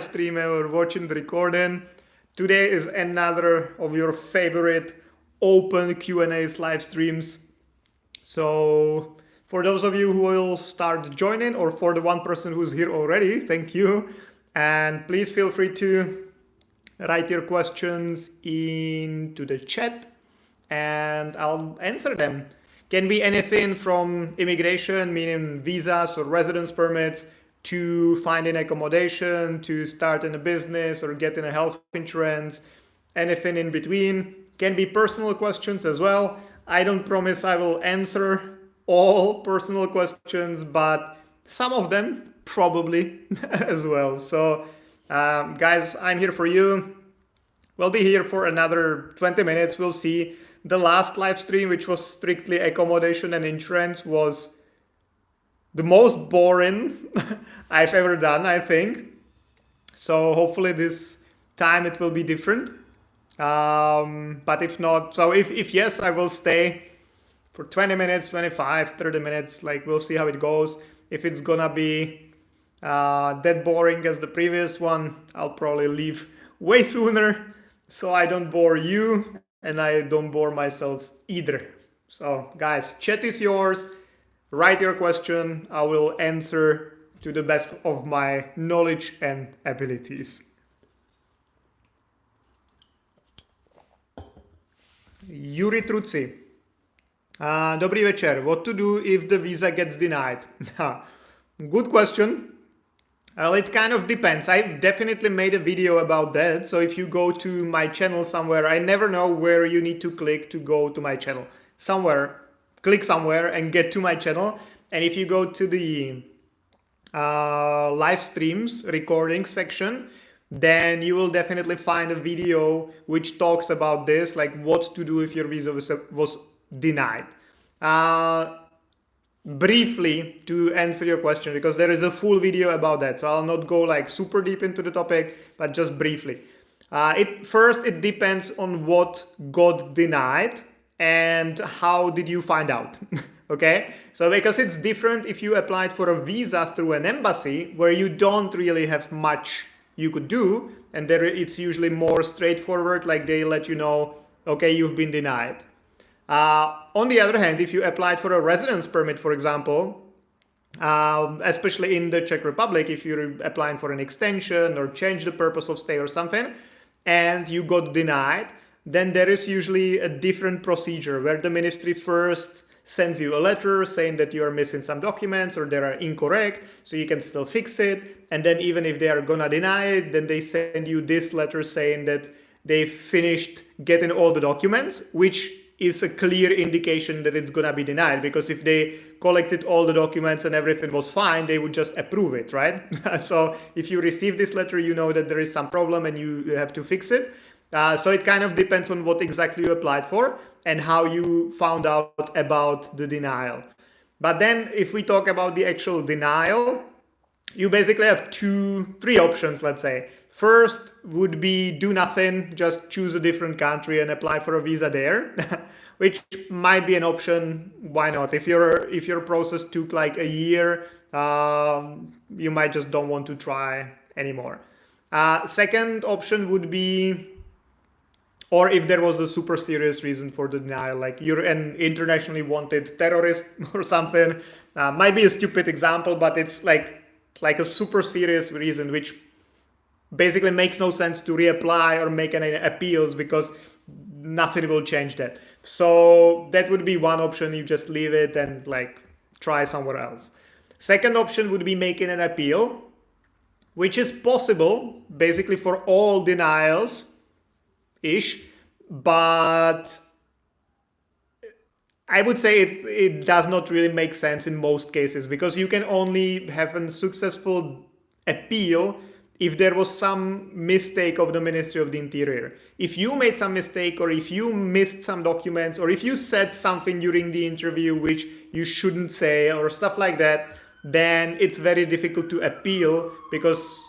stream or watching the recording. Today is another of your favorite open Q&As live streams. So for those of you who will start joining, or for the one person who's here already, thank you. And please feel free to write your questions into the chat and I'll answer them. Can be anything from immigration, meaning visas or residence permits, to finding accommodation, to starting a business or getting a health insurance, anything in between. Can be personal questions as well. I don't promise I will answer all personal questions, but some of them probably as well. So guys, I'm here for you. We'll be here for another 20 minutes. We'll see. The last live stream, which was strictly accommodation and insurance, was the most boring I've ever done, I think. So hopefully this time it will be different. But if not, so if yes, I will stay for 20 minutes, 25, 30 minutes. Like, we'll see how it goes. If it's gonna be that boring as the previous one, I'll probably leave way sooner so I don't bore you and I don't bore myself either. So guys, chat is yours. Write your question. I will answer to the best of my knowledge and abilities. Yuri Truci. Dobrý večer. What to do if the visa gets denied? Good question. Well, it kind of depends. I definitely made a video about that. So if you go to my channel somewhere, I never know where you need to click to go to my channel. Somewhere, click somewhere and get to my channel. And if you go to the live streams recording section, then you will definitely find a video which talks about this, like what to do if your visa was denied. Briefly, to answer your question, because there is a full video about that, so I'll not go like super deep into the topic, but just briefly. It depends on what got denied and how did you find out. Okay, so because it's different if you applied for a visa through an embassy where you don't really have much you could do, and there it's usually more straightforward, like they let you know, okay, you've been denied. On the other hand, if you applied for a residence permit, for example, especially in the Czech Republic, if you're applying for an extension or change the purpose of stay or something, and you got denied, then there is usually a different procedure where the ministry first sends you a letter saying that you are missing some documents or they are incorrect, so you can still fix it. And then even if they are gonna deny it, then they send you this letter saying that they finished getting all the documents, which is a clear indication that it's gonna be denied, because if they collected all the documents and everything was fine, they would just approve it, right? So if you receive this letter, you know that there is some problem and you have to fix it. So it kind of depends on what exactly you applied for and how you found out about the denial. But then if we talk about the actual denial, you basically have three options, let's say. First would be do nothing, just choose a different country and apply for a visa there, which might be an option. Why not? If your process took like a year, you might just don't want to try anymore. Second option would be, or if there was a super serious reason for the denial, like you're an internationally wanted terrorist or something, might be a stupid example, but it's like a super serious reason, which basically makes no sense to reapply or make any appeals because nothing will change that. So that would be one option. You just leave it and like try somewhere else. Second option would be making an appeal, which is possible basically for all denials ish, but I would say it does not really make sense in most cases, because you can only have a successful appeal if there was some mistake of the Ministry of the Interior. If you made some mistake, or if you missed some documents, or if you said something during the interview which you shouldn't say, or stuff like that, then it's very difficult to appeal, because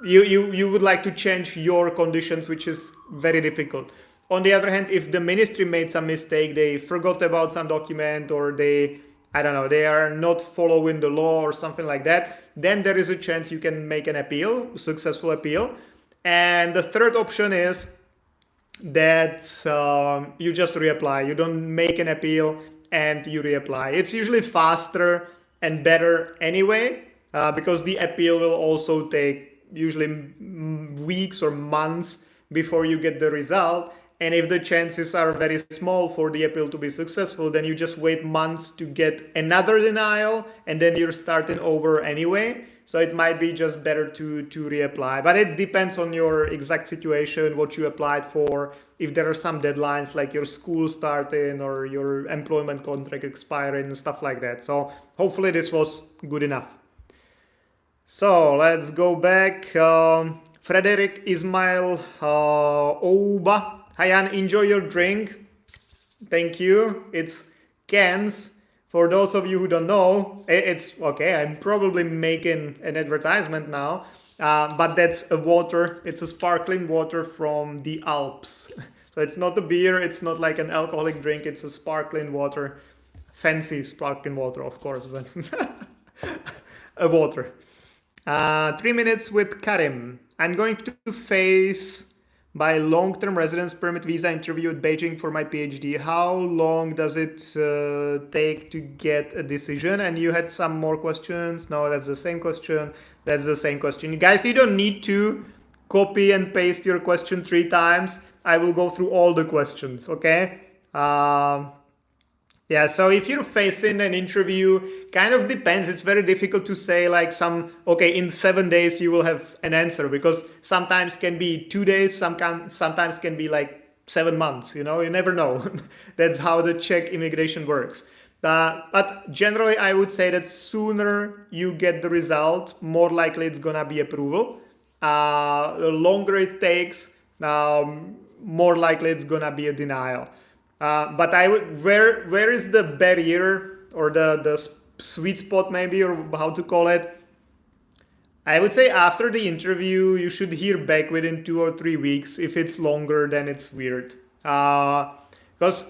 you would like to change your conditions, which is very difficult. On the other hand, if the ministry made some mistake, they forgot about some document, or they, I don't know, they are not following the law or something like that, then there is a chance you can make an appeal, successful appeal. And the third option is that you just reapply. You don't make an appeal and you reapply. It's usually faster and better anyway, because the appeal will also take usually weeks or months before you get the result. And if the chances are very small for the appeal to be successful, then you just wait months to get another denial, and then you're starting over anyway. So it might be just better to reapply. But it depends on your exact situation, what you applied for, if there are some deadlines like your school starting or your employment contract expiring and stuff like that. So hopefully this was good enough. So let's go back. Frederick Ismail Ouba. Hi, Jan, enjoy your drink. Thank you. It's cans. For those of you who don't know, it's okay. I'm probably making an advertisement now, but that's a water. It's a sparkling water from the Alps. So it's not a beer. It's not like an alcoholic drink. It's a sparkling water, fancy sparkling water, of course, but a water. 3 minutes with Karim. I'm going to face by long-term residence permit visa interview at Beijing for my PhD. How long does it take to get a decision? And you had some more questions. No, that's the same question. That's the same question. Guys, you don't need to copy and paste your question 3 times. I will go through all the questions, okay? Yeah, so if you're facing an interview, kind of depends. It's very difficult to say like okay, in 7 days you will have an answer, because sometimes can be 2 days, sometimes can be like 7 months, you never know. That's how the Czech immigration works. But generally, I would say that sooner you get the result, more likely it's gonna be approval. The longer it takes, more likely it's gonna be a denial. But I would, where is the barrier or the sweet spot maybe, or how to call it? I would say after the interview, you should hear back within 2 or 3 weeks. If it's longer, then it's weird. Because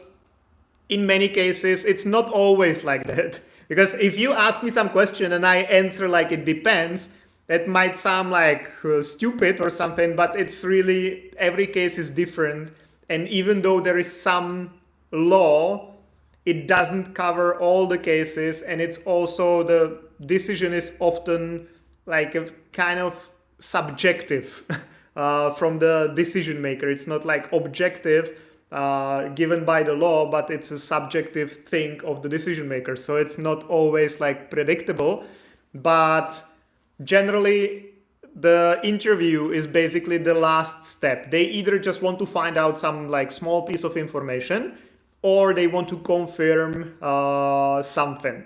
in many cases, it's not always like that. Because if you ask me some question and I answer like it depends, that might sound like stupid or something, but it's really, every case is different. And even though there is some law, it doesn't cover all the cases, and it's also, the decision is often like a kind of subjective from the decision maker. It's not like objective given by the law, but it's a subjective thing of the decision maker. So it's not always like predictable, but generally the interview is basically the last step. They either just want to find out some like small piece of information, or they want to confirm something.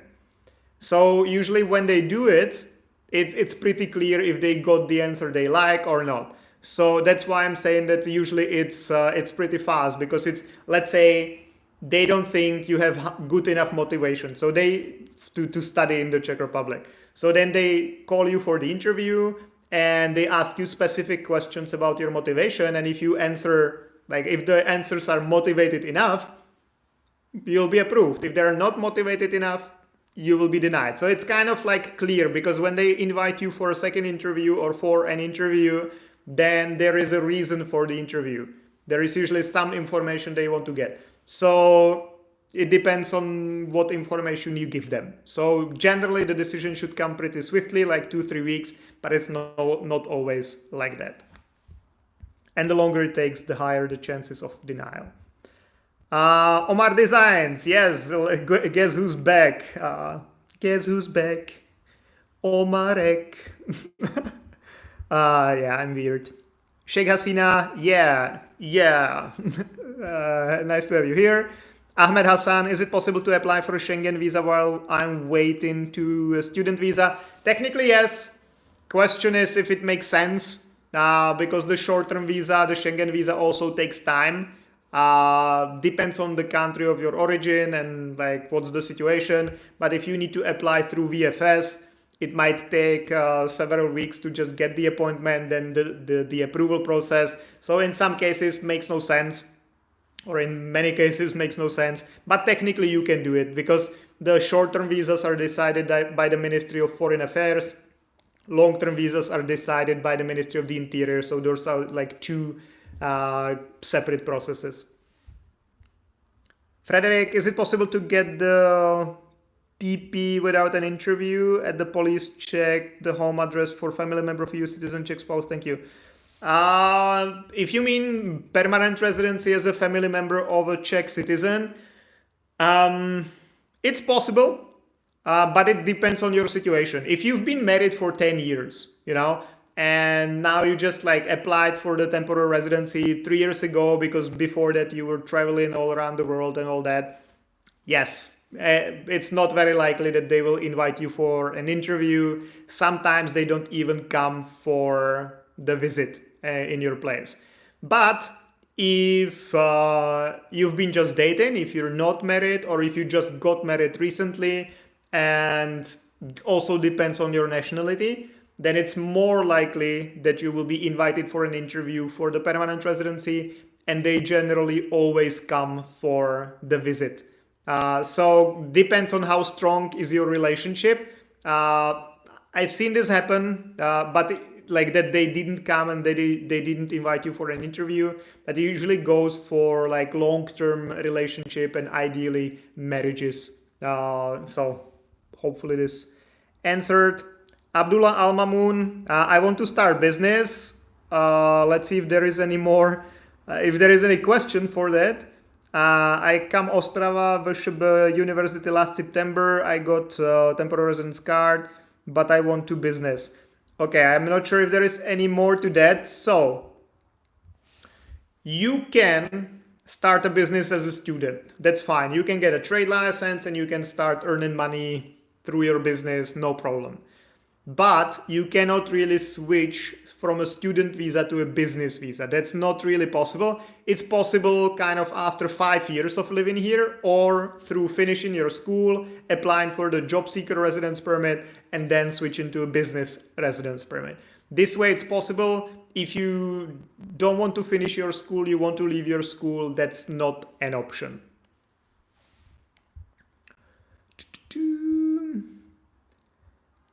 So usually when they do it, it's pretty clear if they got the answer they like or not. So that's why I'm saying that usually it's pretty fast, because it's, let's say they don't think you have good enough motivation, so to study in the Czech Republic. So then they call you for the interview and they ask you specific questions about your motivation. And if you answer, like if the answers are motivated enough, you'll be approved. If they're not motivated enough, you will be denied. So it's kind of like clear, because when they invite you for a second interview or for an interview, then there is a reason for the interview. There is usually some information they want to get. So it depends on what information you give them. So generally the decision should come pretty swiftly, like 2-3 weeks, but it's not always like that. And the longer it takes, the higher the chances of denial. Omar Designs, yes, guess who's back? Guess who's back? Omarek. Yeah, I'm weird. Sheikh Hasina, yeah. Nice to have you here. Ahmed Hassan, is it possible to apply for a Schengen visa while I'm waiting to a student visa? Technically, yes. Question is if it makes sense, because the short-term visa, the Schengen visa, also takes time. Depends on the country of your origin and like what's the situation. But if you need to apply through VFS, it might take several weeks to just get the appointment, then the approval process. So in some cases makes no sense, or in many cases makes no sense. But technically you can do it, because the short-term visas are decided by the Ministry of Foreign Affairs. long-term visas are decided by the Ministry of the Interior. So those are like two separate processes. Frederick, is it possible to get the TP without an interview at the police check the home address for family member of EU citizen Czech spouse? Thank you. If you mean permanent residency as a family member of a Czech citizen, it's possible, but it depends on your situation. If you've been married for 10 years, and now you just like applied for the temporary residency 3 years ago because before that you were traveling all around the world and all that, yes, it's not very likely that they will invite you for an interview. Sometimes they don't even come for the visit in your place. But if you've been just dating, if you're not married, or if you just got married recently, and also depends on your nationality, then it's more likely that you will be invited for an interview for the permanent residency, and they generally always come for the visit. So depends on how strong is your relationship. I've seen this happen, but like that they didn't come and they didn't invite you for an interview. But it usually goes for like long-term relationship and ideally marriages. So hopefully this answered. Abdullah Al Mamoon, I want to start business. Let's see if there is any more, if there is any question for that. I come Ostrava VŠB University last September. I got temporary residence card, but I want to business. Okay, I'm not sure if there is any more to that. So you can start a business as a student. That's fine. You can get a trade license and you can start earning money through your business, no problem. But you cannot really switch from a student visa to a business visa. That's not really possible. It's possible kind of after 5 years of living here, or through finishing your school, applying for the job seeker residence permit, and then switching to a business residence permit. This way it's possible. If you don't want to finish your school, you want to leave your school, that's not an option.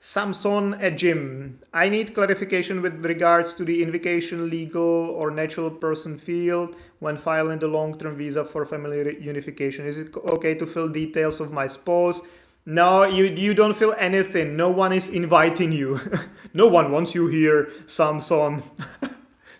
Samson at Jim. I need clarification with regards to the invocation legal or natural person field when filing the long-term visa for family unification. Is it okay to fill details of my spouse? No, you don't fill anything. No one is inviting you. No one wants you here, Samson.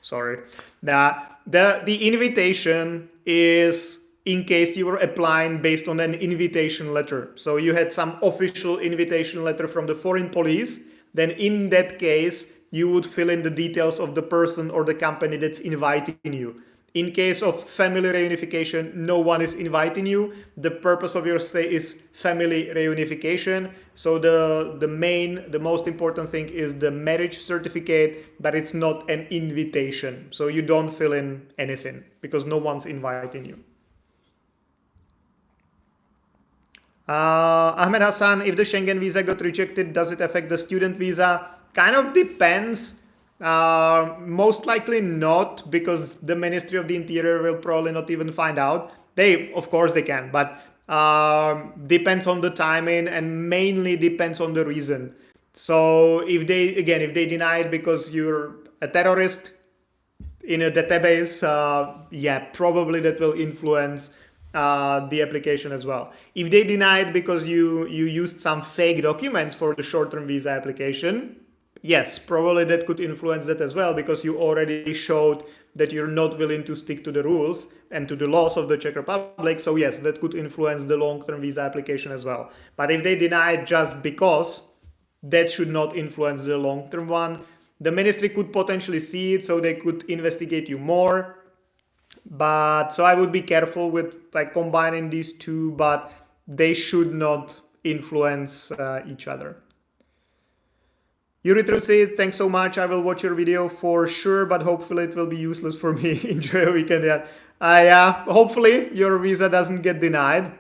Sorry. The invitation is in case you were applying based on an invitation letter. So you had some official invitation letter from the foreign police. Then in that case, you would fill in the details of the person or the company that's inviting you. In case of family reunification, no one is inviting you. The purpose of your stay is family reunification. So the most important thing is the marriage certificate, but it's not an invitation. So you don't fill in anything because no one's inviting you. Ahmed Hassan, if the Schengen visa got rejected, does it affect the student visa? Kind of depends. Most likely not, because the Ministry of the Interior will probably not even find out. Of course they can, but depends on the timing and mainly depends on the reason. So if they deny it because you're a terrorist in a database, yeah, probably that will influence the application as well. If they deny it because you used some fake documents for the short-term visa application, yes, probably that could influence that as well, because you already showed that you're not willing to stick to the rules and to the laws of the Czech Republic. So yes, that could influence the long-term visa application as well. But if they deny it just because, that should not influence the long-term one. The ministry could potentially see it, so they could investigate you more. But so I would be careful with like combining these two, but they should not influence each other. Yuri Trutsi, thanks so much. I will watch your video for sure, but hopefully it will be useless for me. Enjoy your weekend. Yeah, hopefully your visa doesn't get denied.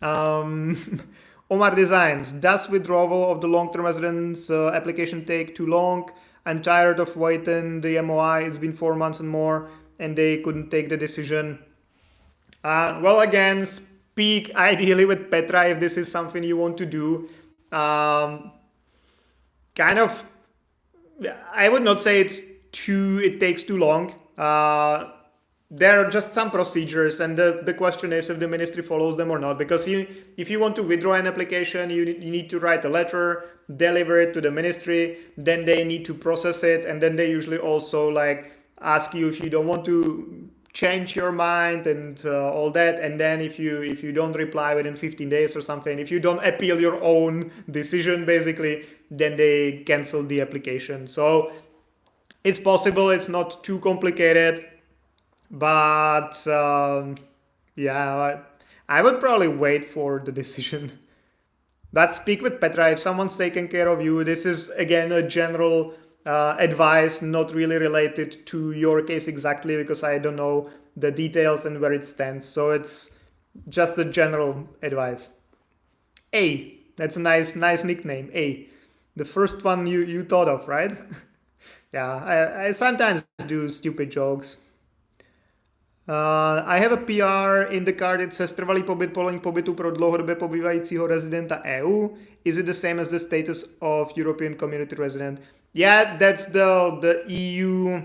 Omar Designs, does withdrawal of the long-term residence application take too long? I'm tired of waiting the MOI. It's been 4 months and more, and they couldn't take the decision. Well, again, speak ideally with Petra if this is something you want to do. kind of, I would not say it takes too long. There are just some procedures, and the question is if the ministry follows them or not. Because if you want to withdraw an application, you need to write a letter, deliver it to the ministry, then they need to process it, and then they usually also like ask you if you don't want to change your mind and all that. And then if you don't reply within 15 days or something, if you don't appeal your own decision, basically, then they cancel the application. So it's possible, it's not too complicated, but yeah, I would probably wait for the decision. But speak with Petra if someone's taken care of you. This is again a general advice, not really related to your case exactly, because I don't know the details and where it stands. So it's just a general advice. A, that's a nice nickname. A, the first one you thought of, right? Yeah, I sometimes do stupid jokes. I have a PR in the card, it says trvalý pobyt, povolení pobytu pro dlouhodobě pobývajícího rezidenta EU. Is it the same as the status of European Community resident? Yeah, that's the EU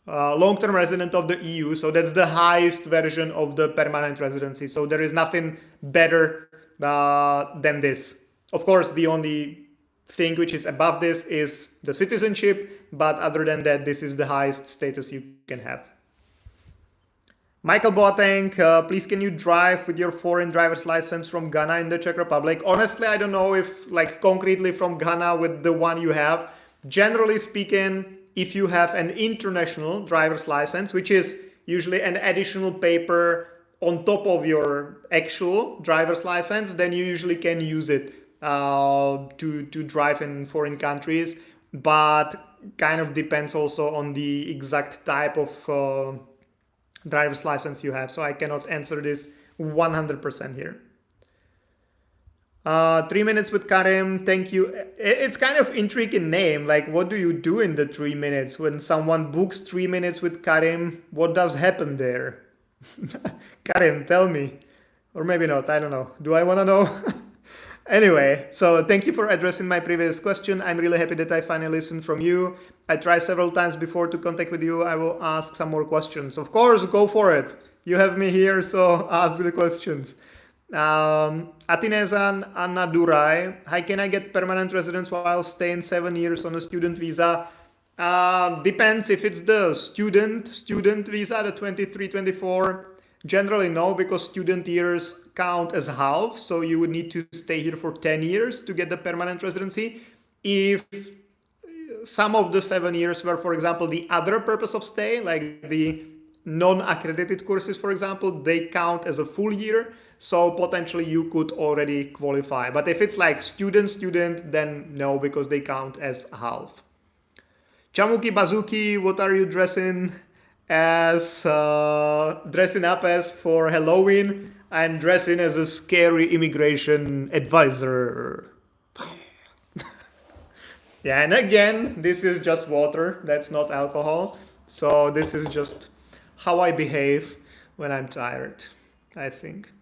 long-term resident of the EU. So that's the highest version of the permanent residency. So there is nothing better than this. Of course, the only thing which is above this is the citizenship, but other than that, this is the highest status you can have. Michael Boateng, please can you drive with your foreign driver's license from Ghana in the Czech Republic? Honestly, I don't know if like concretely from Ghana with the one you have. Generally speaking, if you have an international driver's license, which is usually an additional paper on top of your actual driver's license, then you usually can use it to drive in foreign countries. But kind of depends also on the exact type of driver's license you have. So I cannot answer this 100% here. 3 minutes with Karim, thank you. It's kind of intriguing name. Like, what do you do in the 3 minutes? When someone books 3 minutes with Karim, what does happen there? Karim, tell me. Or maybe not, I don't know. Do I want to know? Anyway, so thank you for addressing my previous question. I'm really happy that I finally listened from you. I tried several times before to contact with you. I will ask some more questions. Of course, go for it. You have me here, so ask the questions. Atinezan Anna Durai. Hi, can I get permanent residence while staying 7 years on a student visa? Depends if it's the student visa, the 23-24. Generally no, because student years count as half, so you would need to stay here for 10 years to get the permanent residency. If some of the 7 years were, for example, the other purpose of stay, like the non-accredited courses, for example, they count as a full year, so potentially you could already qualify. But if it's like student, then no, because they count as half. Chamuki Bazuki, what are you dressing up as for Halloween? I'm dressing as a scary immigration advisor. Yeah, and again, this is just water, that's not alcohol. So this is just how I behave when I'm tired, I think.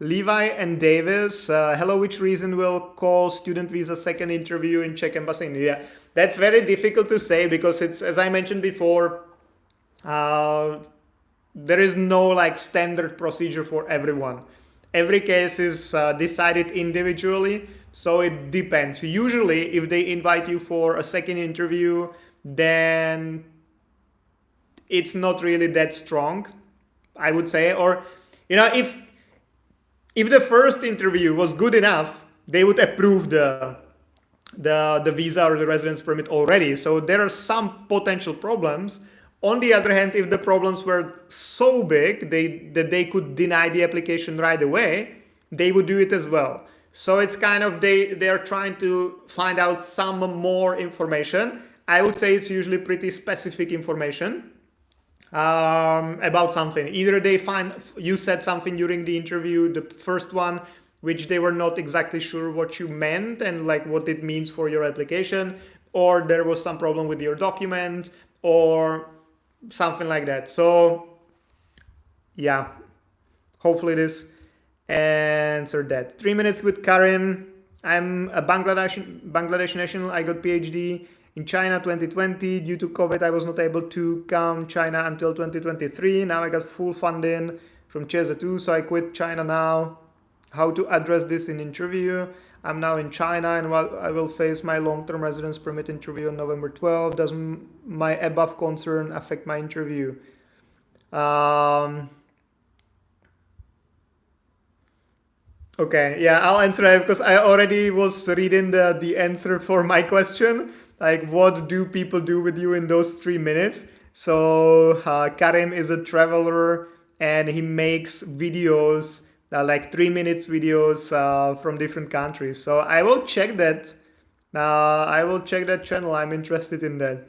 Levi and Davis, hello, which reason will call student visa second interview in Czech embassy in India? That's very difficult to say because it's, as I mentioned before, there is no like standard procedure for everyone. Every case is decided individually, so it depends. Usually, if they invite you for a second interview, then it's not really that strong, I would say. Or, you know, if the first interview was good enough, they would approve the visa or the residence permit already. So there are some potential problems. On the other hand, if the problems were so big that they could deny the application right away, they would do it as well. So it's kind of, they are trying to find out some more information. I would say it's usually pretty specific information about something. Either they find you said something during the interview, the first one, which they were not exactly sure what you meant and like what it means for your application, or there was some problem with your document or something like that. So yeah, hopefully this Answer that. 3 minutes with Karim. I'm a Bangladesh national. I got PhD in China 2020. Due to COVID, I was not able to come China until 2023. Now I got full funding from Czech too, so I quit China now. How to address this in interview? I'm now in China and I will face my long-term residence permit interview on November 12th. Does my above concern affect my interview? Okay, yeah, I'll answer it because I already was reading the answer for my question. Like, what do people do with you in those 3 minutes? So, Karim is a traveler and he makes videos, like 3 minutes videos from different countries. So I will check that. I will check that channel. I'm interested in that.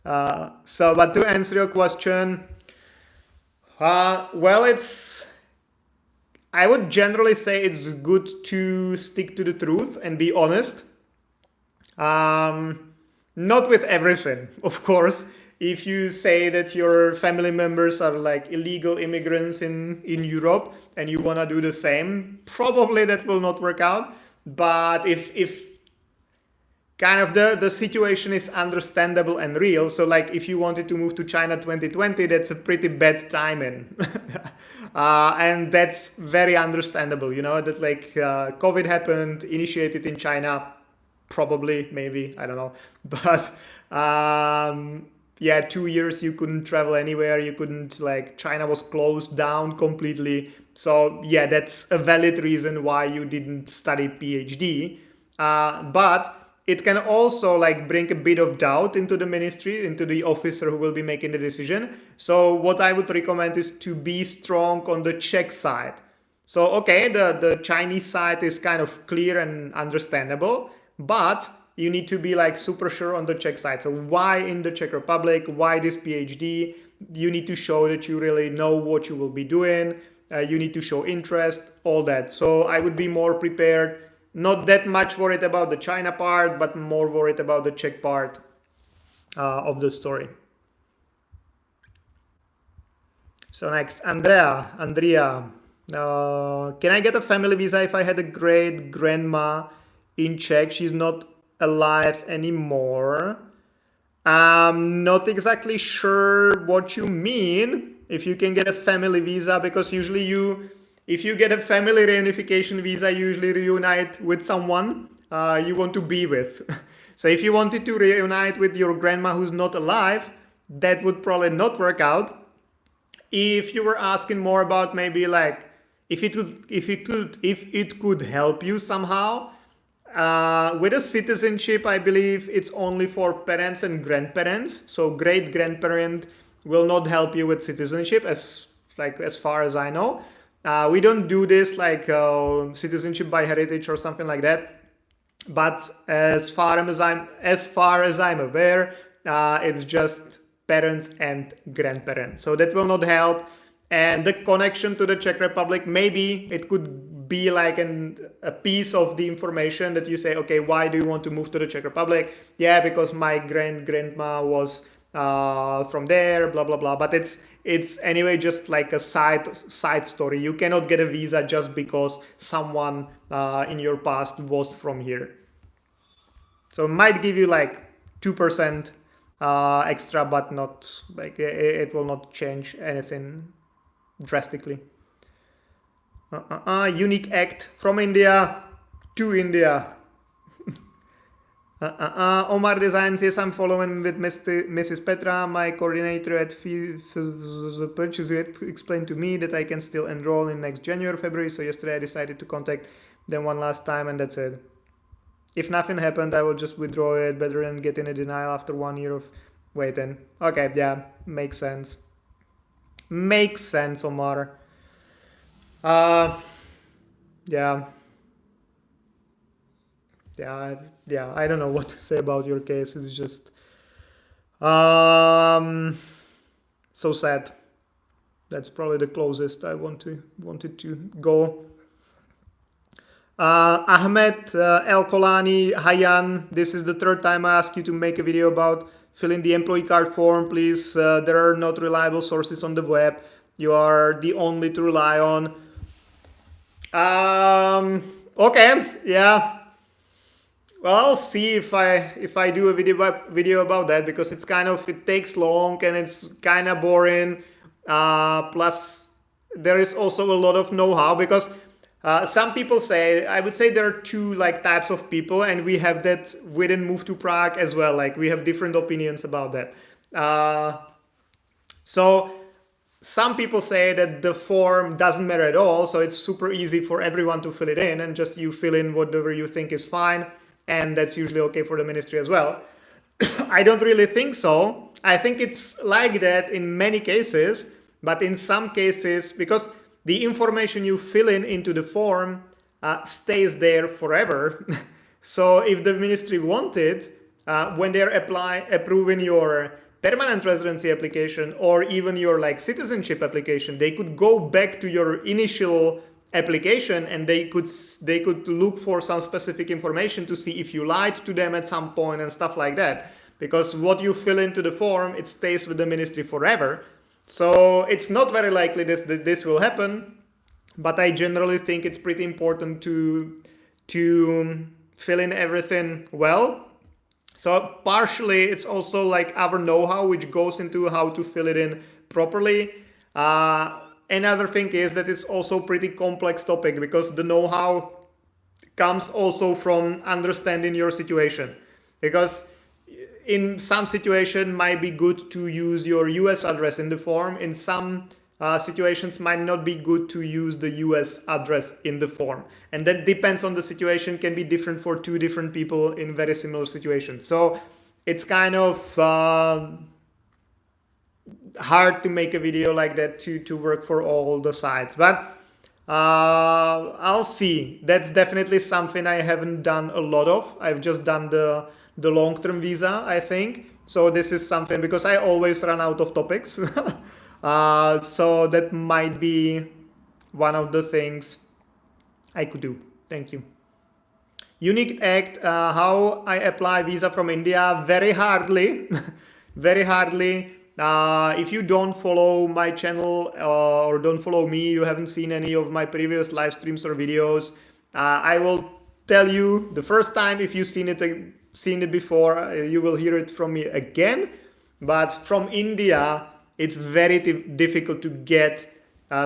But to answer your question, well, I would generally say it's good to stick to the truth and be honest. Not with everything, of course. If you say that your family members are like illegal immigrants in Europe and you want to do the same, probably that will not work out. But if kind of the situation is understandable and real, so like if you wanted to move to China 2020, that's a pretty bad timing. And that's very understandable, you know, that like COVID happened, initiated in China, probably, maybe, I don't know. But yeah, 2 years you couldn't travel anywhere. You couldn't, like, China was closed down completely. So yeah, that's a valid reason why you didn't study PhD. But it can also like bring a bit of doubt into the ministry, into the officer who will be making the decision. So what I would recommend is to be strong on the Czech side. So, okay, the Chinese side is kind of clear and understandable, but you need to be like super sure on the Czech side. So why in the Czech Republic? Why this PhD? You need to show that you really know what you will be doing. You need to show interest, all that. So I would be more prepared. Not that much worried about the China part, but more worried about the Czech part of the story. So next, Andrea. Can I get a family visa if I had a great grandma in Czech? She's not alive anymore. I'm not exactly sure what you mean. If you can get a family visa, because usually if you get a family reunification visa, you usually reunite with someone you want to be with. So if you wanted to reunite with your grandma who's not alive, that would probably not work out. If you were asking more about maybe like if it could help you somehow, with a citizenship, I believe it's only for parents and grandparents. So great grandparent will not help you with citizenship, as far as I know. We don't do this like citizenship by heritage or something like that. But as far as I'm aware, it's just parents and grandparents. So that will not help. And the connection to the Czech Republic, maybe it could be like a piece of the information that you say, okay, why do you want to move to the Czech Republic? Yeah, because my grandma was from there, blah blah blah. But it's anyway just like a side story. You cannot get a visa just because someone in your past was from here. So it might give you like 2% extra, but not like it will not change anything drastically. Unique act from India to India. Omar Designs, yes, I'm following with Mrs. Petra, my coordinator at Purchase. Explained to me that I can still enroll in next January, February. So yesterday I decided to contact them one last time, and that's it. If nothing happened, I will just withdraw it. Better than getting a denial after 1 year of waiting. Okay, yeah, makes sense. Makes sense, Omar. Yeah, I don't know what to say about your case. It's just so sad. That's probably the closest I wanted to go. Ahmed El Kolani, Hayan, this is the third time I ask you to make a video about filling the employee card form. Please, there are not reliable sources on the web. You are the only to rely on. Okay, yeah. Well, I'll see if I do a video about that, because it takes long and it's kind of boring. Plus, there is also a lot of know-how, because some people say, I would say there are two like types of people, and we have that within Move to Prague as well. Like we have different opinions about that. So some people say that the form doesn't matter at all, so it's super easy for everyone to fill it in, and just you fill in whatever you think is fine, and that's usually okay for the ministry as well. I don't really think so. I think it's like that in many cases, but in some cases, because the information you fill in into the form stays there forever. So if the ministry wanted, when they're approving your permanent residency application or even your like citizenship application, they could go back to your initial application and they could look for some specific information to see if you lied to them at some point and stuff like that, because what you fill into the form, it stays with the ministry forever. So it's not very likely that this will happen, but I generally think it's pretty important to fill in everything well. So partially it's also like our know-how which goes into how to fill it in properly. Another thing is that it's also pretty complex topic, because the know-how comes also from understanding your situation. Because in some situation might be good to use your US address in the form. In some situations might not be good to use the US address in the form. And that depends on the situation, can be different for two different people in very similar situations. So it's kind of hard to make a video like that to work for all the sides. But I'll see. That's definitely something I haven't done a lot of. I've just done the long-term visa, I think. So this is something, because I always run out of topics. So that might be one of the things I could do. Thank you. Unique Act, how I apply visa from India? Very hardly. Very hardly. If you don't follow my channel or don't follow me, you haven't seen any of my previous live streams or videos, I will tell you the first time. If you've seen it before, you will hear it from me again. But from India, it's very difficult to get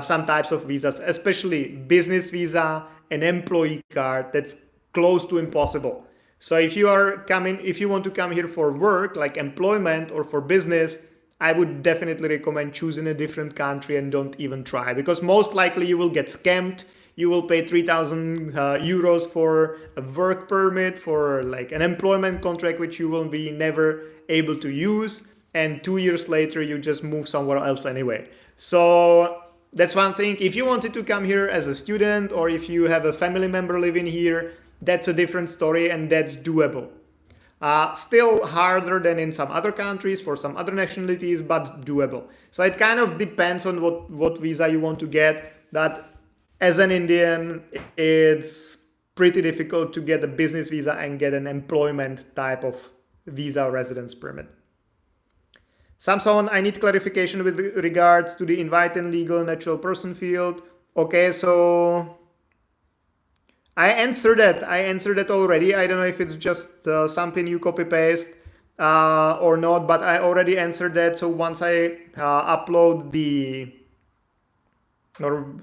some types of visas, especially business visa and employee card. That's close to impossible. So if you want to come here for work, like employment or for business, I would definitely recommend choosing a different country and don't even try, because most likely you will get scammed. You will pay 3,000 euros for a work permit, for like an employment contract, which you will be never able to use. And 2 years later, you just move somewhere else anyway. So that's one thing. If you wanted to come here as a student, or if you have a family member living here, that's a different story, and that's doable. Still harder than in some other countries for some other nationalities, but doable. So it kind of depends on what visa you want to get. That as an Indian, it's pretty difficult to get a business visa and get an employment type of visa or residence permit. Samson, I need clarification with regards to the inviting legal natural person field. Okay, so I answered that already. I don't know if it's just something you copy paste or not, but I already answered that. So once I upload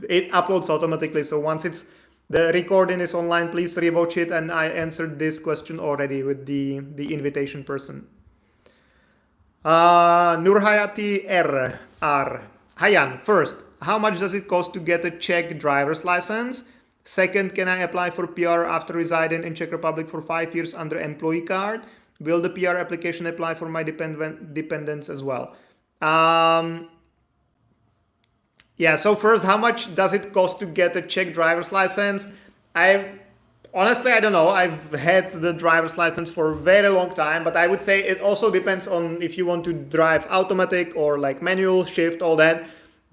it uploads automatically. So once the recording is online, please rewatch it. And I answered this question already with the invitation person. Nurhayati R. Hayan, first, how much does it cost to get a Czech driver's license? Second, can I apply for PR after residing in Czech Republic for 5 years under employee card? Will the PR application apply for my dependents as well? Yeah, so first, how much does it cost to get a Czech driver's license? Honestly, I don't know. I've had the driver's license for a very long time, but I would say it also depends on if you want to drive automatic or like manual shift, all that.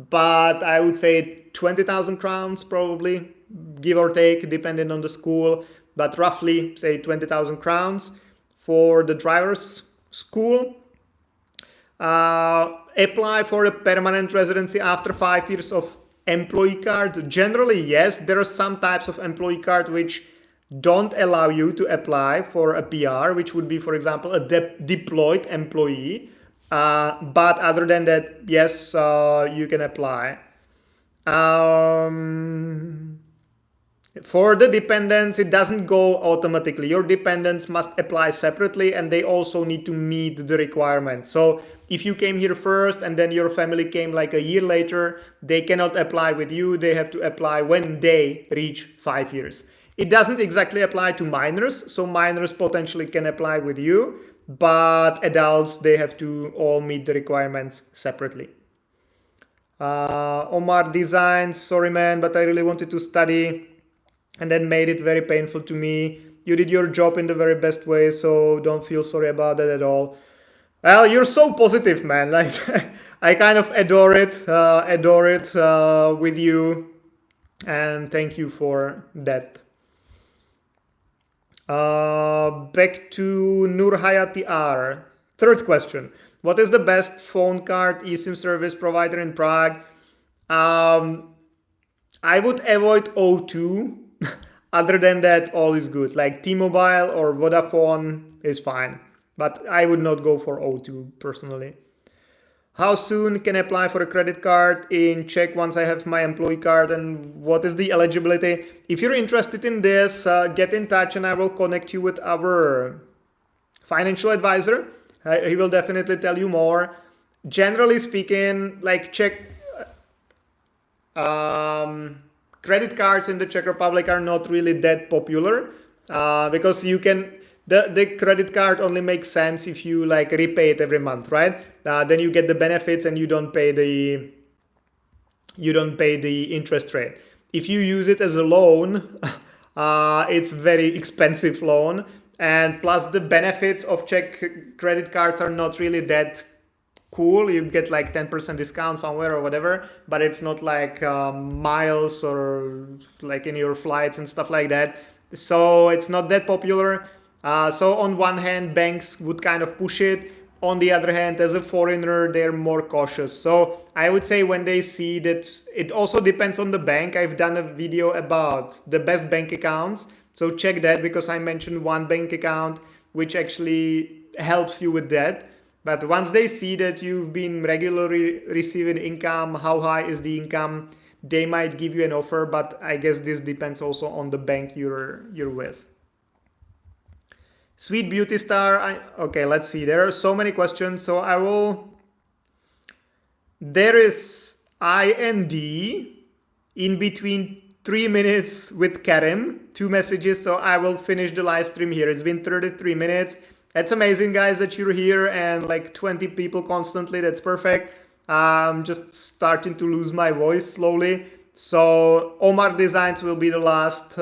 But I would say 20,000 crowns probably, give or take, depending on the school. But roughly, say 20,000 crowns for the driver's school. Apply for a permanent residency after 5 years of employee card? Generally, yes. There are some types of employee card which don't allow you to apply for a PR, which would be, for example, a deployed employee. But other than that, yes, you can apply. For the dependents, it doesn't go automatically. Your dependents must apply separately, and they also need to meet the requirements. So if you came here first and then your family came like a year later, they cannot apply with you. They have to apply when they reach 5 years. It doesn't exactly apply to minors. So minors potentially can apply with you, but adults, they have to all meet the requirements separately. Omar Designs, sorry man, but I really wanted to study and then made it very painful to me. You did your job in the very best way, so don't feel sorry about that at all. Well, you're so positive, man. Like, I kind of adore it with you, and thank you for that. Back to Nur Hayati R. Third question. What is the best phone card eSIM service provider in Prague? I would avoid O2. Other than that, all is good. Like T-Mobile or Vodafone is fine. But I would not go for O2 personally. How soon can I apply for a credit card in Czech once I have my employee card, and what is the eligibility? If you're interested in this, get in touch and I will connect you with our financial advisor. He will definitely tell you more. Generally speaking, like Czech credit cards in the Czech Republic are not really that popular because you can the credit card only makes sense if you like repay it every month, right? Then you get the benefits and you don't pay the interest rate. If you use it as a loan, it's very expensive loan, and plus the benefits of Czech credit cards are not really that cool. You get like 10% discount somewhere or whatever, but it's not like miles or like in your flights and stuff like that. So it's not that popular. So on one hand, banks would kind of push it. On the other hand, as a foreigner, they're more cautious. So I would say when they see that, it also depends on the bank. I've done a video about the best bank accounts. So check that, because I mentioned one bank account which actually helps you with that. But once they see that you've been regularly receiving income, how high is the income, they might give you an offer. But I guess this depends also on the bank you're with. Sweet Beauty Star. Okay, let's see. There are so many questions. So there is IND in between 3 minutes with Karim, 2 messages. So I will finish the live stream here. It's been 33 minutes. It's amazing, guys, that you're here and like 20 people constantly. That's perfect. I'm just starting to lose my voice slowly. So Omar Designs will be the last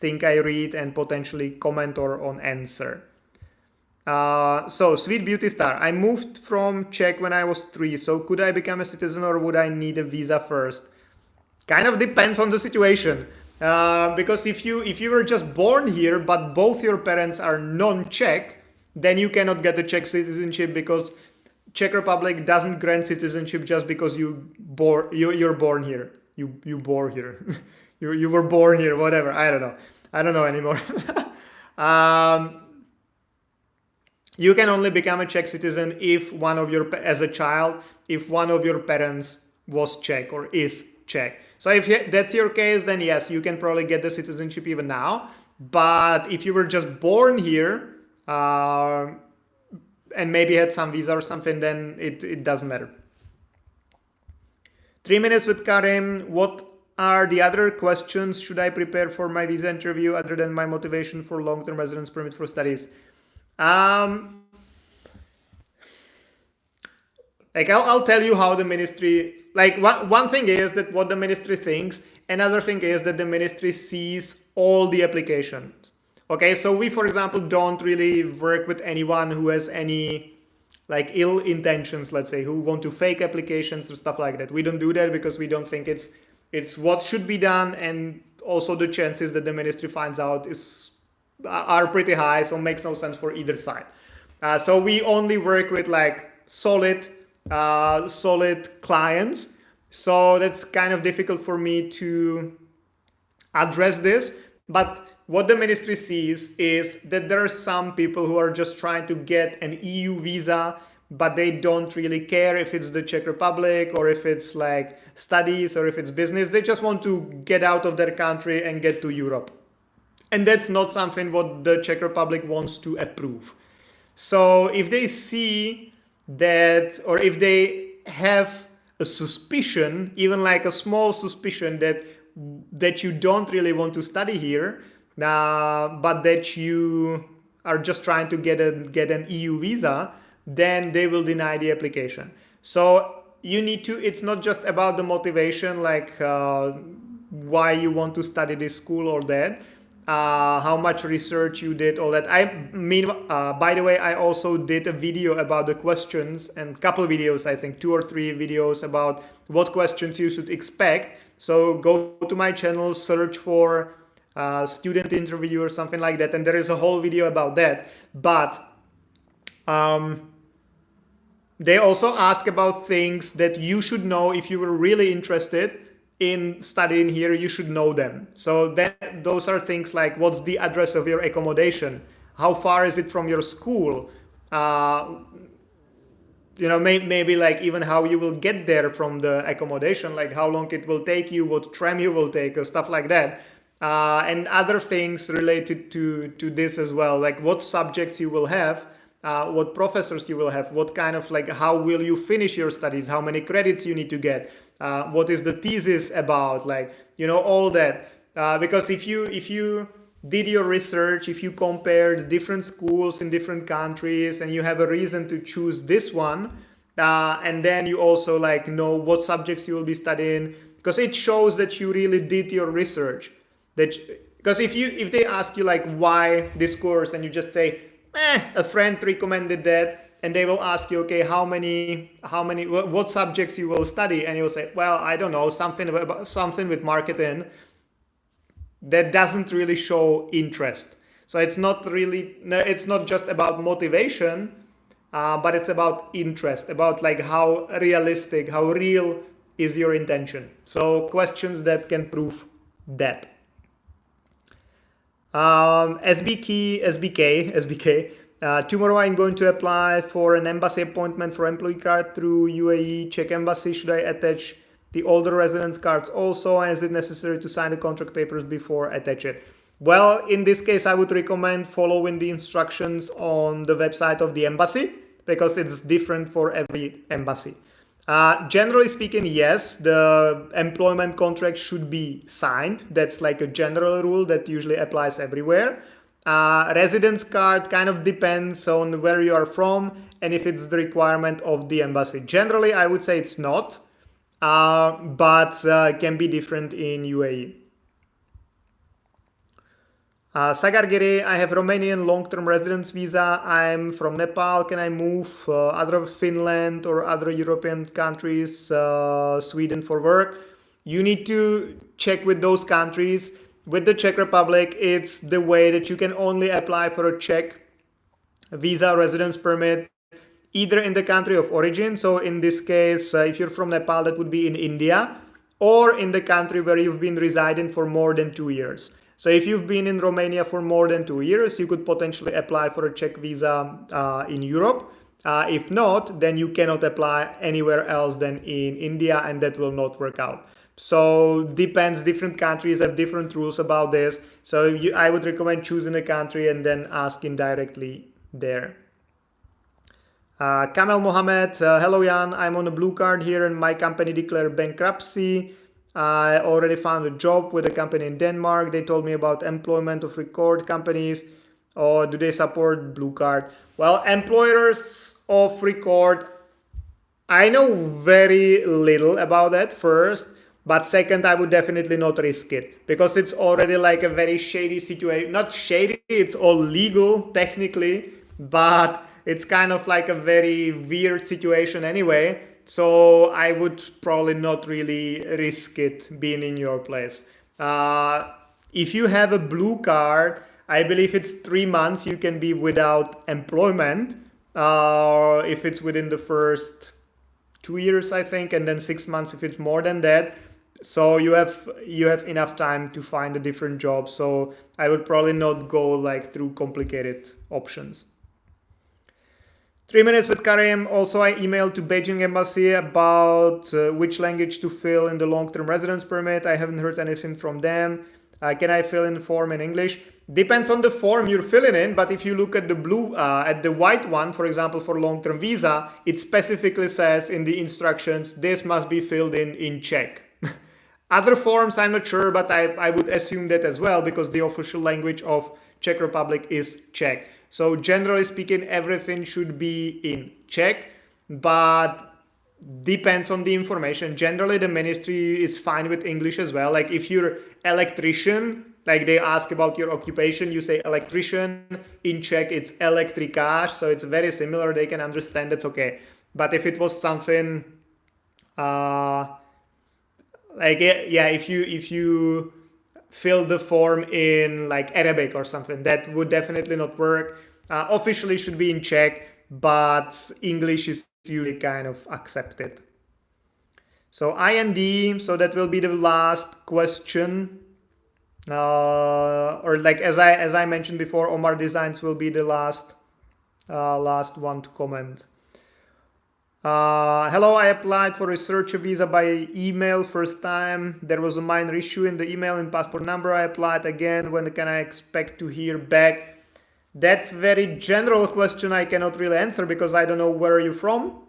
thing I read and potentially comment or on answer. So Sweet Beauty Star. I moved from Czech when I was 3. So could I become a citizen or would I need a visa first? Kind of depends on the situation. Because if you were just born here but both your parents are non-Czech, then you cannot get the Czech citizenship, because Czech Republic doesn't grant citizenship just because you're born here. You born here. You were born here, whatever. I don't know anymore. You can only become a Czech citizen if as a child, if one of your parents was Czech or is Czech. So if that's your case, then yes, you can probably get the citizenship even now. But if you were just born here and maybe had some visa or something, then it doesn't matter. 3 minutes with Karim. What are the other questions? Should I prepare for my visa interview other than my motivation for long-term residence permit for studies? Like I'll tell you how the ministry, like one thing is that what the ministry thinks, another thing is that the ministry sees all the applications. Okay, so we, for example, don't really work with anyone who has any like ill intentions, let's say, who want to fake applications or stuff like that. We don't do that because we don't think it's what should be done, and also the chances that the ministry finds out are pretty high, so it makes no sense for either side. So we only work with like solid solid clients. So that's kind of difficult for me to address this. But what the ministry sees is that there are some people who are just trying to get an EU visa, but they don't really care if it's the Czech Republic or if it's like studies or if it's business. They just want to get out of their country and get to Europe. And that's not something what the Czech Republic wants to approve. So if they see that, or if they have a suspicion, even like a small suspicion that you don't really want to study here, but that you are just trying to get an EU visa, then they will deny the application. So you need to, it's not just about the motivation, like why you want to study this school or that, how much research you did, all that. I mean, by the way, I also did a video about the questions, and couple of videos, I think 2 or 3 videos about what questions you should expect. So go to my channel, search for student interview or something like that, and there is a whole video about that. But they also ask about things that you should know if you were really interested in studying here. You should know them. So those are things like, what's the address of your accommodation? How far is it from your school? Maybe like even how you will get there from the accommodation, like how long it will take you, what tram you will take, or stuff like that. And other things related to this as well, like what subjects you will have, what professors you will have, what kind of like, how will you finish your studies, how many credits you need to get, what is the thesis about, like, all that. Because if you did your research, if you compared different schools in different countries and you have a reason to choose this one, and then you also like know what subjects you will be studying, because it shows that you really did your research. Because if they ask you like why this course and you just say a friend recommended that, and they will ask you, okay, what subjects you will study, and you'll say, well, I don't know, something with marketing. That doesn't really show interest. So it's not just about motivation, but it's about interest, about like how realistic, how real is your intention. So questions that can prove that. SBK. Tomorrow I'm going to apply for an embassy appointment for employee card through UAE Czech embassy. Should I attach the older residence cards also, and is it necessary to sign the contract papers before attach it? Well, in this case, I would recommend following the instructions on the website of the embassy, because it's different for every embassy. Generally speaking, yes, the employment contract should be signed. That's like a general rule that usually applies everywhere. Residence card kind of depends on where you are from and if it's the requirement of the embassy. Generally, I would say it's not, but can be different in UAE. Sagargiri, I have Romanian long-term residence visa. I'm from Nepal. Can I move other Finland or other European countries, Sweden for work? You need to check with those countries. With the Czech Republic, it's the way that you can only apply for a Czech visa residence permit either in the country of origin. So in this case, if you're from Nepal, that would be in India, or in the country where you've been residing for more than 2 years. So if you've been in Romania for more than 2 years, you could potentially apply for a Czech visa in Europe. If not, then you cannot apply anywhere else than in India, and that will not work out. So depends, different countries have different rules about this. So I would recommend choosing a country and then asking directly there. Kamel Mohammed, hello Jan, I'm on a blue card here and my company declared bankruptcy. I already found a job with a company in Denmark. They told me about employment of record companies. Or do they support blue card? Well, employers of record, I know very little about that first. But second, I would definitely not risk it, because it's already like a very shady situation. Not shady, it's all legal technically, but it's kind of like a very weird situation anyway. So I would probably not really risk it being in your place. If you have a blue card, I believe it's 3 months you can be without employment. If it's within the first 2 years, I think, and then 6 months if it's more than that. So you have enough time to find a different job. So I would probably not go like through complicated options. 3 minutes with Karim. Also, I emailed to Beijing embassy about which language to fill in the long-term residence permit. I haven't heard anything from them. Can I fill in the form in English? Depends on the form you're filling in, but if you look at the white one, for example, for long-term visa, it specifically says in the instructions, this must be filled in Czech. Other forms, I'm not sure, but I would assume that as well, because the official language of Czech Republic is Czech. So generally speaking, everything should be in Czech, but depends on the information. Generally, the ministry is fine with English as well. Like if you're electrician, like they ask about your occupation, you say electrician. In Czech, it's elektrikář, so it's very similar. They can understand, that's okay. But if it was something if you fill the form in like Arabic or something, that would definitely not work. Officially should be in Czech, but English is usually kind of accepted. So IND, so that will be the last question. Or like as I mentioned before, Omar Designs will be the last one to comment. Hello, I applied for research visa by email first time. There was a minor issue in the email and passport number. I applied again. When can I expect to hear back? That's very general question I cannot really answer because I don't know where you're from.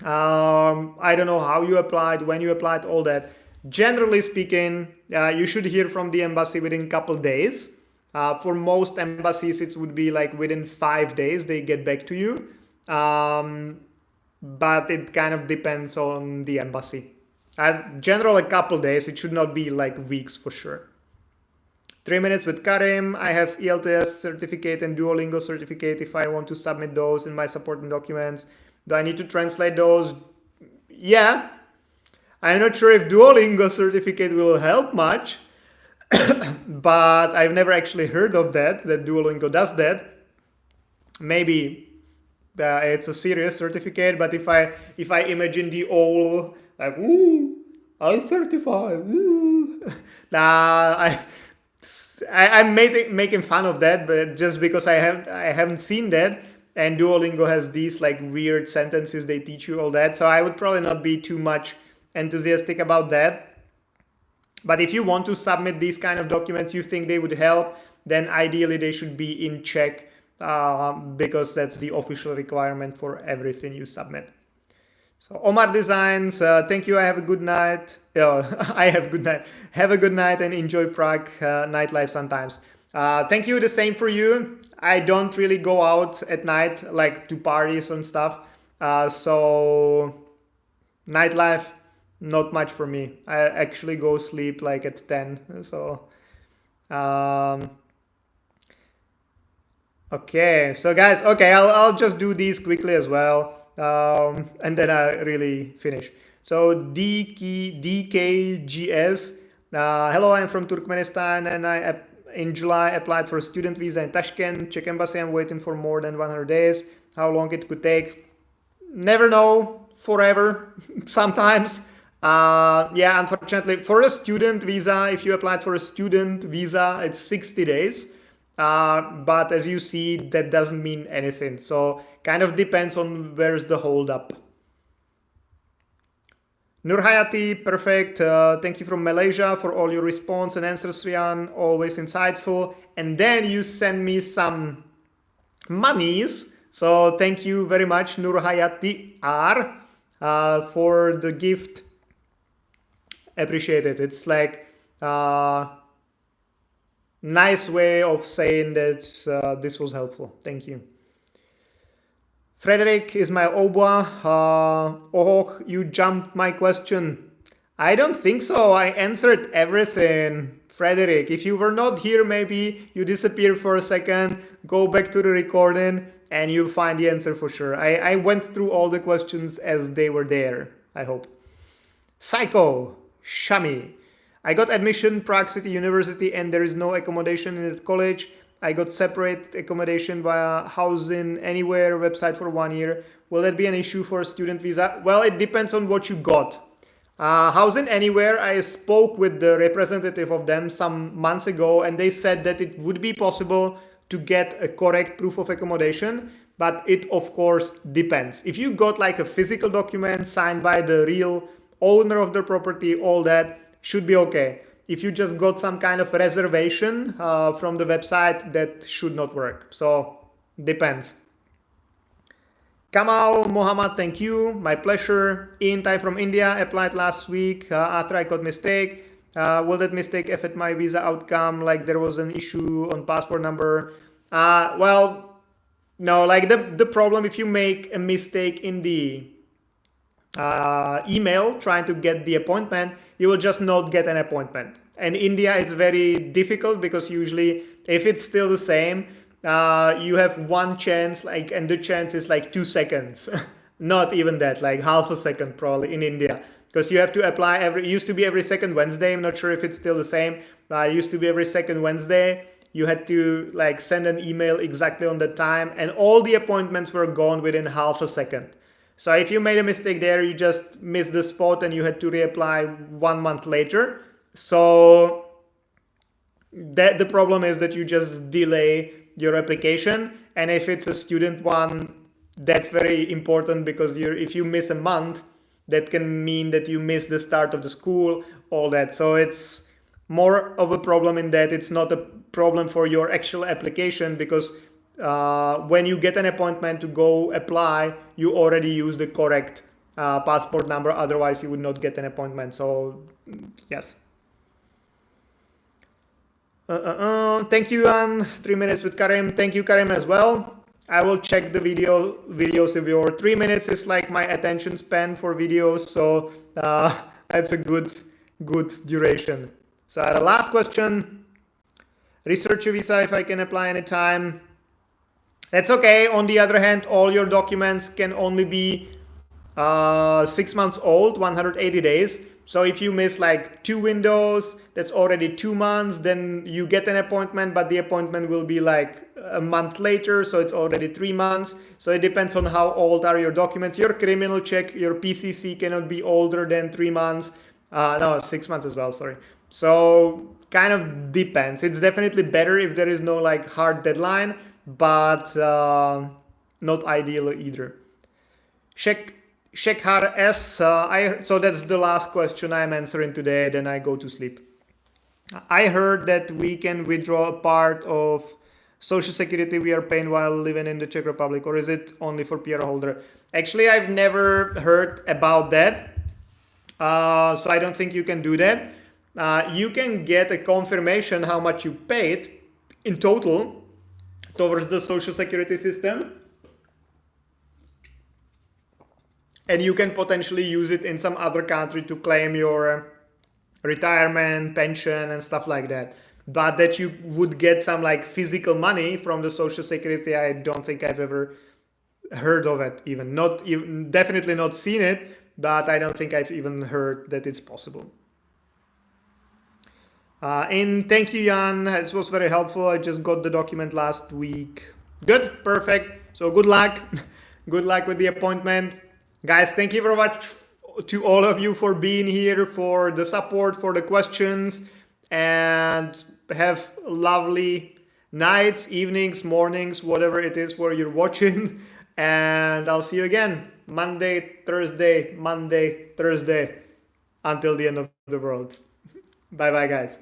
I don't know how you applied, when you applied, all that. Generally speaking, you should hear from the embassy within a couple days. For most embassies, it would be like within 5 days they get back to you. But it kind of depends on the embassy. Generally, a couple days. It should not be like weeks for sure. 3 minutes with Karim. I have ELTS certificate and Duolingo certificate. If I want to submit those in my supporting documents, do I need to translate those? Yeah. I'm not sure if Duolingo certificate will help much, but I've never actually heard of that Duolingo does that. Maybe it's a serious certificate, but if I imagine the old like, ooh, I'm 35, ooh. Nah, I'm making fun of that, but just because I haven't seen that, and Duolingo has these like weird sentences they teach you, all that, so I would probably not be too much enthusiastic about that. But if you want to submit these kind of documents, you think they would help, then ideally they should be in Czech, because that's the official requirement for everything you submit. So Omar Designs, thank you. I have a good night. I have a good night. Have a good night and enjoy Prague nightlife sometimes. Thank you. The same for you. I don't really go out at night like to parties and stuff. So nightlife, not much for me. I actually go sleep like at 10. So okay, so guys, okay, I'll just do these quickly as well, and then I really finish. So DKGS, hello, I'm from Turkmenistan, and I in July applied for a student visa in Tashkent, Czech embassy. I'm waiting for more than 100 days. How long it could take? Never know. Forever, sometimes. Yeah, unfortunately, for a student visa, if you applied for a student visa, it's 60 days. But as you see, that doesn't mean anything. So kind of depends on where's the holdup. Nurhayati, perfect. Thank you from Malaysia for all your response and answers, Rian. Always insightful. And then you send me some monies. So thank you very much, Nurhayati R, for the gift. Appreciate it. It's like nice way of saying that this was helpful. Thank you. Frederick Ismail Obwa. Oh, you jumped my question. I don't think so. I answered everything. Frederick, if you were not here, maybe you disappeared for a second. Go back to the recording and you'll find the answer for sure. I went through all the questions as they were there, I hope. Psycho, Shami. I got admission Prague City University and there is no accommodation in that college. I got separate accommodation via Housing Anywhere website for 1 year. Will that be an issue for a student visa? Well, it depends on what you got. Housing Anywhere, I spoke with the representative of them some months ago, and they said that it would be possible to get a correct proof of accommodation, but it of course depends. If you got like a physical document signed by the real owner of the property, all that should be okay. If you just got some kind of reservation from the website, that should not work. So depends. Kamal Mohammed, thank you. My pleasure. Intai from India applied last week after I got mistake. Will that mistake affect my visa outcome? Like there was an issue on passport number. Well, no, like the problem if you make a mistake in the email trying to get the appointment, you will just not get an appointment. And India, it's very difficult because usually if it's still the same, you have one chance, like, and the chance is like 2 seconds. Not even that, like half a second probably in India, because you have to apply it used to be every second Wednesday. I'm not sure if it's still the same. It used to be every second Wednesday. You had to like send an email exactly on the time, and all the appointments were gone within half a second. So if you made a mistake there, you just missed the spot and you had to reapply 1 month later. So that the problem is that you just delay your application. And if it's a student one, that's very important, because if you miss a month, that can mean that you miss the start of the school, all that. So it's more of a problem in that it's not a problem for your actual application, because when you get an appointment to go apply, you already use the correct passport number. Otherwise, you would not get an appointment. So yes. Thank you, Jan. 3 minutes with Karim. Thank you, Karim, as well. I will check the videos of your 3 minutes is like my attention span for videos. So that's a good duration. So the last question, researcher visa, if I can apply anytime. That's okay. On the other hand, all your documents can only be 6 months old, 180 days. So if you miss like 2 windows, that's already 2 months. Then you get an appointment, but the appointment will be like a month later. So it's already 3 months. So it depends on how old are your documents. Your criminal check, your PCC cannot be older than 3 months. No, 6 months as well, sorry. So kind of depends. It's definitely better if there is no like hard deadline, but not ideal either. Shekhar S. So that's the last question I'm answering today, then I go to sleep. I heard that we can withdraw a part of Social Security we are paying while living in the Czech Republic, or is it only for PR holder? Actually, I've never heard about that. So I don't think you can do that. You can get a confirmation how much you paid in total towards the Social Security system. And you can potentially use it in some other country to claim your retirement, pension, and stuff like that. But that you would get some like physical money from the Social Security, I don't think I've ever heard of it. Definitely not seen it, but I don't think I've even heard that it's possible. And thank you, Jan. This was very helpful. I just got the document last week. Good, perfect. So good luck. Good luck with the appointment. Guys, thank you very much to all of you for being here, for the support, for the questions, and have lovely nights, evenings, mornings, whatever it is where you're watching. And I'll see you again Monday, Thursday, until the end of the world. Bye bye, guys.